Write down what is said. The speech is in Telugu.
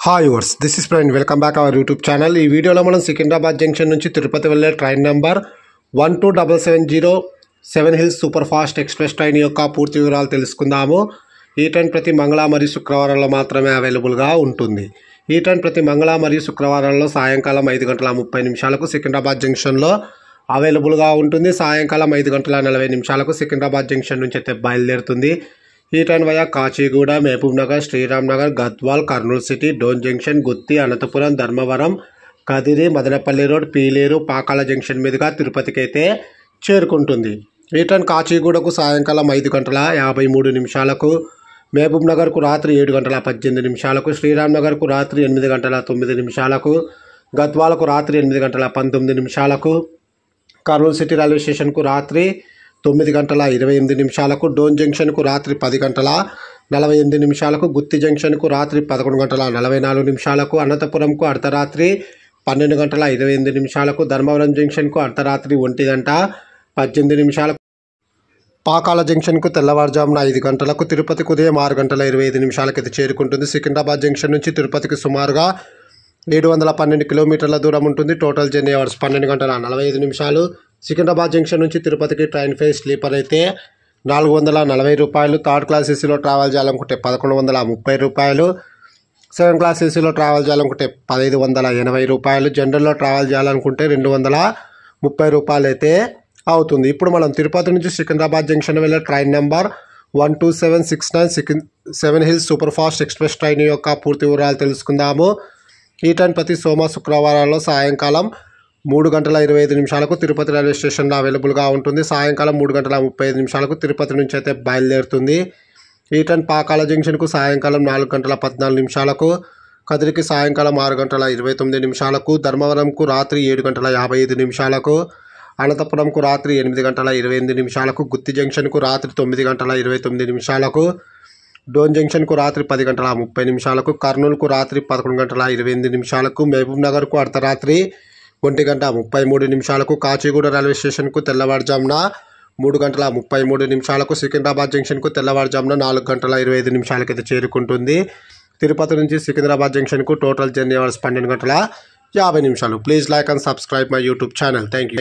హాయ్ వర్స్ this is friend welcome back our YouTube channel. ఈ వీడియోలో మనం సికింద్రాబాద్ జంక్షన్ నుంచి తిరుపతి వెళ్ళే train number 12770 7 hills super fast express train యొక్క పూర్తి వివరాలు తెలుసుకుందాము. ఈ ట్రైన్ ప్రతి మంగళ మరియు శుక్రవారంలో మాత్రమే అవైలబుల్గా ఉంటుంది. ఈ ట్రైన్ ప్రతి మంగళ మరియు శుక్రవారంలో సాయంకాలం 5:30 సికింద్రాబాద్ జంక్షన్లో అవైలబుల్గా ఉంటుంది. సాయంకాలం 5:40 సికింద్రాబాద్ జంక్షన్ నుంచి అయితే బయలుదేరుతుంది. ఈ train via Kacheguda, Mahabub Nagar, Sriram Nagar, Gadwal, Kurnool city, Dhone junction, Gooty, Anantapuram, Dharmavaram, Kadiri, Madanapalle road, Piler, Pakala junction మీదుగా తిరుపతికి అయితే చేరుకుంటుంది. ఈ ట్రైన్ కాచిగూడకు సాయంకాలం 5:53, మహబూబ్ నగర్కు రాత్రి 7:18, శ్రీరామ్ నగర్కు రాత్రి 8:09, గద్వాలకు రాత్రి 8:19, కర్నూలు సిటీ రైల్వే స్టేషన్కు రాత్రి 9:28, డోన్ జంక్షన్కు రాత్రి 10:48, గుత్తి జంక్షన్కు రాత్రి 11:44, అనంతపురంకు అర్ధరాత్రి 12:28, ధర్మవరం జంక్షన్కు అర్ధరాత్రి 1:18, పాకాల జంక్షన్కు తెల్లవారుజామున 5 గంటలకు, తిరుపతికి ఉదయం 6:25 అయితే చేరుకుంటుంది. సికింద్రాబాద్ జంక్షన్ నుంచి తిరుపతికి సుమారుగా 712 కిలోమీటర్ల దూరం ఉంటుంది. Total journey hours 12:45. Secunderabad junction నుంచి తిరుపతికి ట్రైన్ ఫేర్ స్లీపర్ అయితే ₹440, థర్డ్ క్లాస్ ఏసీలో ట్రావెల్ చేయాలనుకుంటే ₹1130, సెకండ్ క్లాస్ ఏసీలో ట్రావెల్ చేయాలనుకుంటే ₹1580, జనరల్లో ట్రావెల్ చేయాలనుకుంటే ₹230 అయితే అవుతుంది. ఇప్పుడు మనం తిరుపతి నుంచి సికింద్రాబాద్ జంక్షన్ వెళ్ళే train number 12769 7 hills super fast express train యొక్క పూర్తి వివరాలు తెలుసుకుందాము. ఈ ట్రైన్ ప్రతి సోమ శుక్రవారాల్లో సాయంకాలం 3:25 తిరుపతి రైల్వే స్టేషన్లో అవైలబుల్గా ఉంటుంది. సాయంకాలం 3:35 తిరుపతి నుంచి అయితే బయలుదేరుతుంది. ఈ ట్రైన్ పాకాల జంక్షన్కు సాయంకాలం 4:14, కదిరికి సాయంకాలం 6:29, ధర్మవరంకు రాత్రి 7:55, అనంతపురంకు రాత్రి 8:28, గుత్తి జంక్షన్కు రాత్రి 9:29, డోన్ జంక్షన్కు రాత్రి 10:30, కర్నూలుకు రాత్రి 11:28, మహబూబ్ నగర్కు అర్ధరాత్రి 1:33, కాచిగూడ రైల్వే స్టేషన్కు తెల్లవారుజామున 3:33, సికింద్రాబాద్ జంక్షన్కు తెల్లవారుజామున 4:25 అయితే చేరుకుంటుంది. తిరుపతి నుంచి సికింద్రాబాద్ జంక్షన్కు total journey hours 12:50. Please like and subscribe my YouTube channel. Thank you.